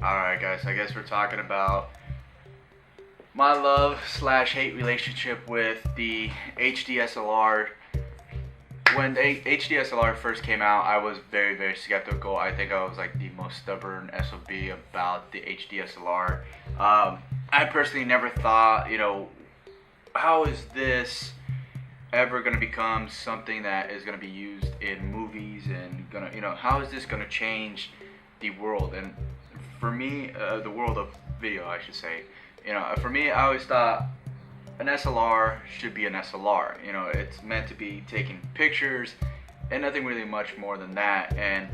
Alright guys, I guess we're talking about my love slash hate relationship with the HDSLR. When the HDSLR first came out, I was very skeptical. I think I was like the most stubborn SOB about the HDSLR. I personally never thought, how is this ever going to become something that is going to be used in movies and how is this going to change the world? And for me, the world of video, I should say. For me, I always thought an SLR should be an SLR. It's meant to be taking pictures and nothing really much more than that. And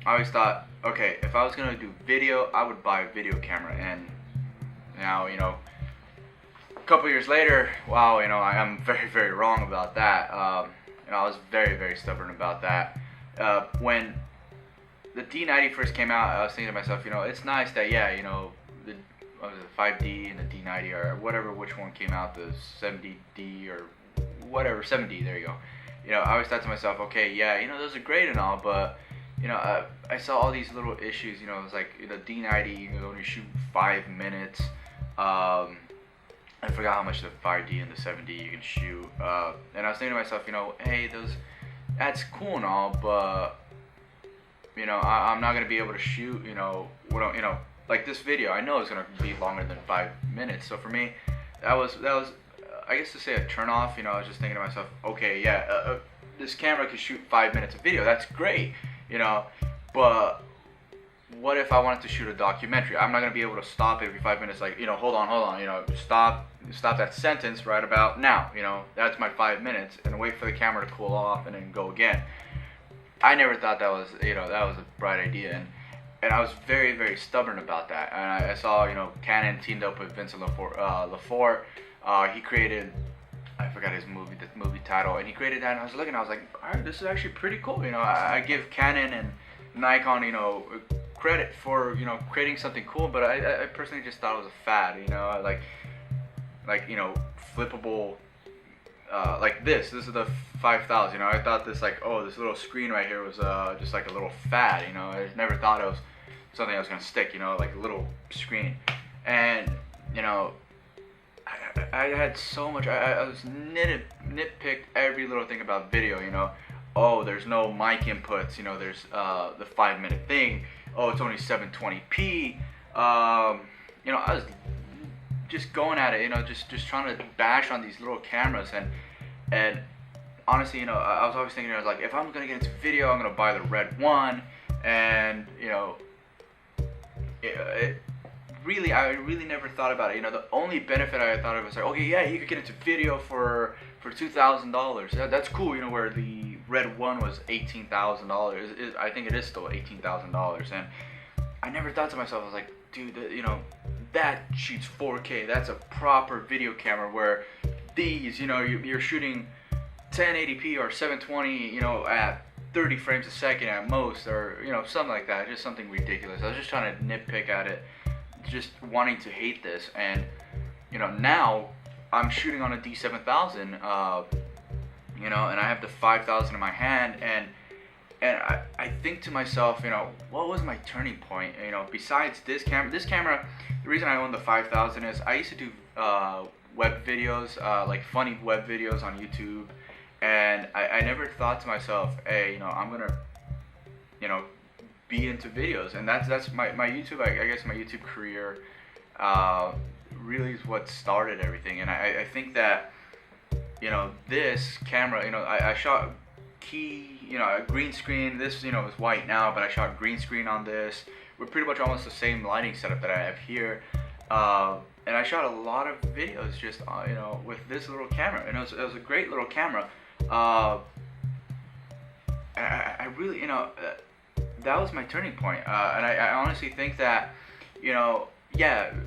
I always thought, okay, if I was gonna do video, I would buy a video camera. And now, a couple years later, wow, I'm very wrong about that. I was very stubborn about that. When the D90 first came out, I was thinking to myself, it's nice that, the 5D and the D90 or whatever, which one came out, the 70D or whatever, 7D, there you go. I always thought to myself, okay, those are great and all, but, I saw all these little issues, it was like, the D90, you can only shoot 5 minutes, I forgot how much the 5D and the 7D you can shoot, and I was thinking to myself, hey, that's cool and all, but I'm not gonna be able to shoot, like this video. I know it's gonna be longer than 5 minutes. So for me, that was, I guess to say a turn off. I was just thinking to myself, okay, this camera can shoot 5 minutes of video. That's great, but what if I wanted to shoot a documentary? I'm not gonna be able to stop every 5 minutes, like, hold on, stop that sentence right about now. That's my 5 minutes, and wait for the camera to cool off and then go again. I never thought that was, that was a bright idea, and I was very stubborn about that. And I saw, Canon teamed up with Vincent Lefort. He created, I forgot the movie title, and he created that. And I was looking, I was like, all right, this is actually pretty cool. I give Canon and Nikon, credit for, creating something cool. But I personally just thought it was a fad, like flippable. Like this is the 5000. I thought this, like, oh, this little screen right here was just like a little fad. I never thought it was something that was gonna stick. Like a little screen. And I had so much. I was nitpicked every little thing about video. Oh, there's no mic inputs. There's the 5 minute thing. Oh, it's only 720p. I was just going at it, just trying to bash on these little cameras, and honestly, I was always thinking, I was like, if I'm gonna get into video, I'm gonna buy the red one, and I really never thought about it. The only benefit I thought of was like, okay, you could get into video for $2,000. That's cool. Where the red one was $18,000. I think it is still $18,000, and I never thought to myself, I was like, dude, that shoots 4K. That's a proper video camera. Where these, you're shooting 1080p or 720, at 30 frames a second at most, or something like that. Just something ridiculous. I was just trying to nitpick at it, just wanting to hate this. And now I'm shooting on a D7000, and I have the 5000 in my hand, and I think to myself, what was my turning point? Besides this camera, the reason I own the 5000 is I used to do web videos, like funny web videos on YouTube, and I never thought to myself, hey, I'm gonna, be into videos, and that's my YouTube. I guess my YouTube career really is what started everything, and I think that, this camera, I shot a green screen. This, is white now, but I shot green screen on this. We're pretty much almost the same lighting setup that I have here. And I shot a lot of videos just, with this little camera. And it was a great little camera. I really, that was my turning point. And I honestly think that, it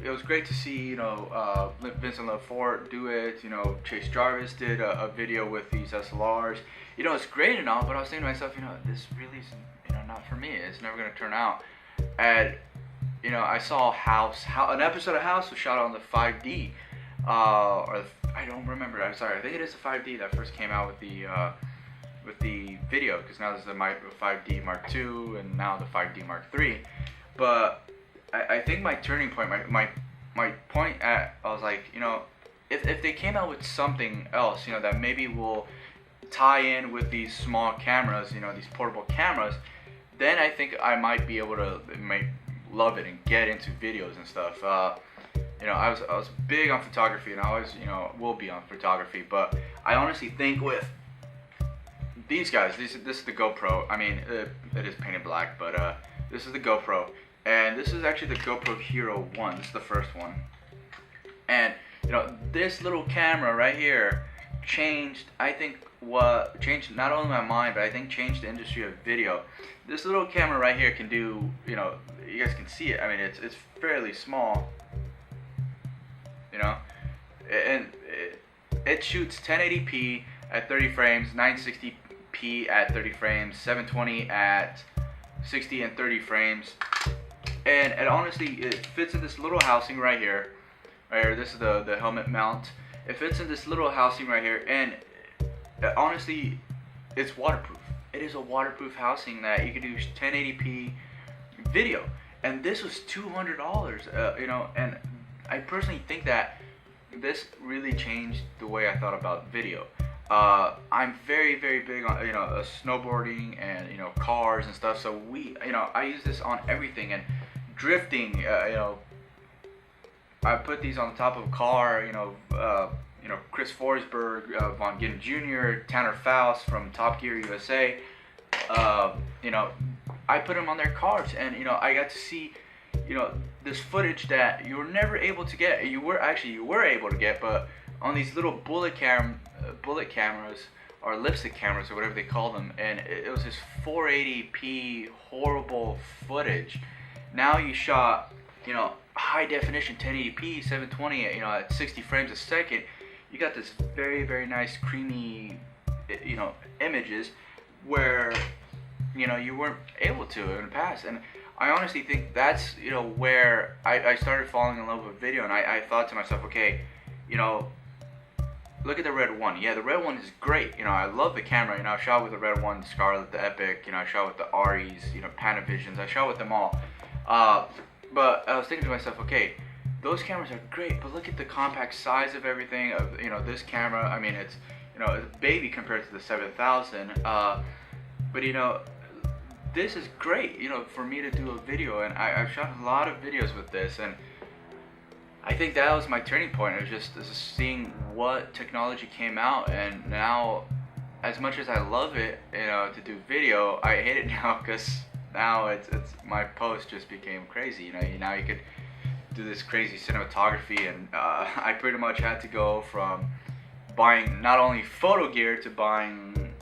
was great to see, Vincent Lefort do it. Chase Jarvis did a video with these SLRs. It's great and all, but I was thinking to myself, this really isn't, not for me. It's never going to turn out. And, I saw an episode of House was shot on the 5D, I don't remember. I'm sorry. I think it is the 5D that first came out with the video, because now this is the 5D Mark II and now the 5D Mark III. But I think my turning point, my point at, I was like, you know, if they came out with something else, you know, that maybe will tie in with these small cameras, you know, these portable cameras, then I think I might be able to love it and get into videos and stuff. You know, I was big on photography, and I always, you know, will be on photography. But I honestly think with these guys, this is the GoPro. I mean, it is painted black, but this is the GoPro, and this is actually the GoPro Hero 1. This is the first one, and you know, this little camera right here changed, I think, what changed not only my mind, but I think changed the industry of video. This little camera right here can do, you know, you guys can see it. I mean, it's fairly small, you know, and it shoots 1080p at 30 frames, 960p at 30 frames, 720 at 60 and 30 frames, and honestly, it fits in this little housing right here. Right here, this is the helmet mount. It fits in this little housing right here, and honestly, it's waterproof. It is a waterproof housing that you can do 1080p video, and this was $200. You know, and I personally think that this really changed the way I thought about video. I'm very big on, you know, snowboarding and, you know, cars and stuff. So you know, I use this on everything, and drifting. You know, I put these on the top of a car. You know, Chris Forsberg, Von Gittin Jr., Tanner Faust from Top Gear USA. You know, I put them on their cars, and you know, I got to see, you know, this footage that you were never able to get. You were able to get, but on these little bullet cameras or lipstick cameras or whatever they call them, and it was this 480p horrible footage. Now you shot, you know, high definition 1080p 720 at, you know, at 60 frames a second. You got this very nice creamy, you know, images where, you know, you weren't able to in the past. And I honestly think that's, you know, where I started falling in love with video, and I thought to myself, okay, you know, look at the Red One. Yeah, the Red One is great. You know, I love the camera. You know, I shot with the Red One, Scarlett, the Epic. You know, I shot with the Aries, you know, Panavisions. I shot with them all. But I was thinking to myself, okay, those cameras are great, but look at the compact size of everything. Of, you know, this camera. I mean, it's, you know, it's a baby compared to the 7000. But you know, this is great. You know, for me to do a video, and I've shot a lot of videos with this, and I think that was my turning point. It was just seeing what technology came out, and now, as much as I love it, you know, to do video, I hate it now, because now it's my post just became crazy. You know, now you could do this crazy cinematography, and I pretty much had to go from buying not only photo gear to buying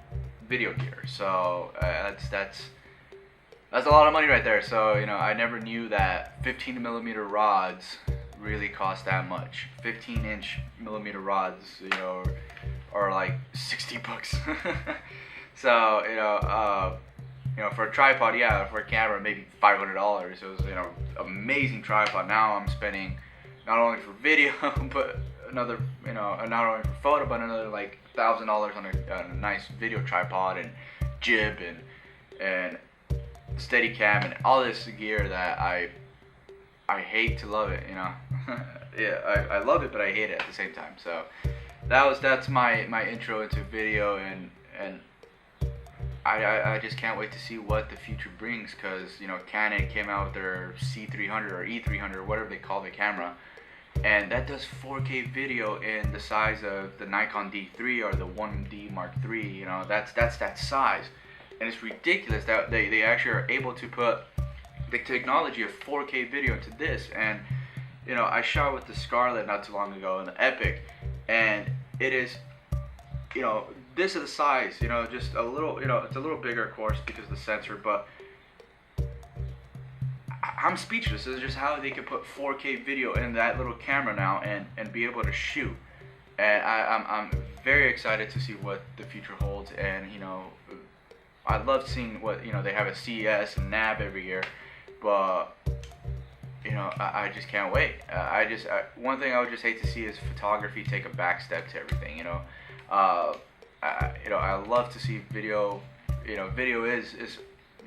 video gear. So that's a lot of money right there. So, you know, I never knew that 15mm rods really cost that much. 15-inch millimeter rods, you know, are like $60. So, you know, for a tripod, yeah, for a camera, maybe $500. It was, you know, amazing tripod. Now I'm spending not only for video, but another, you know, not only for photo, but another like $1,000 on a nice video tripod and jib and Steadicam and all this gear that I hate to love it, you know. Yeah, I love it, but I hate it at the same time. So that's my intro into video, and I just can't wait to see what the future brings, because, you know, Canon came out with their C300 or E300 or whatever they call the camera, and that does 4K video in the size of the Nikon D3 or the 1D Mark III. You know, that's that size, and it's ridiculous that they actually are able to put the technology of 4K video into this. And you know, I shot with the Scarlett not too long ago and the Epic, and it is, you know, this is the size, you know, just a little, you know, it's a little bigger, of course, because of the sensor, but I'm speechless. This is just how they could put 4K video in that little camera now and be able to shoot. And I'm very excited to see what the future holds. And you know, I love seeing what, you know, they have a CES and NAB every year, but you know, I just can't wait. One thing I would just hate to see is photography take a back step to everything. You know, you know, I love to see video. You know, video is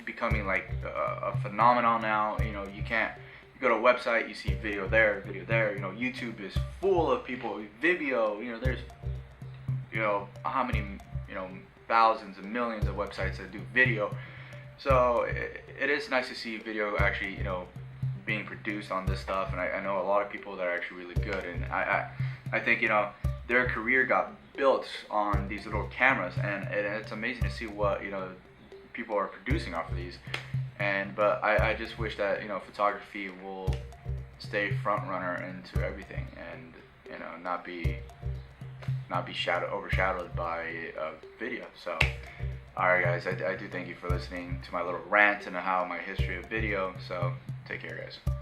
becoming like a phenomenon now. You know, you can't You go to a website, you see video there, video there. You know, YouTube is full of people with Vimeo. You know, there's, you know, how many, you know, thousands and millions of websites that do video. So it is nice to see video actually, you know, being produced on this stuff. And I know a lot of people that are actually really good. And I think, you know, their career got built on these little cameras, and it's amazing to see what, you know, people are producing off of these. But I just wish that, you know, photography will stay front runner into everything, and, you know, not be overshadowed by video. So alright guys, I do thank you for listening to my little rant and how my history of video. So take care guys.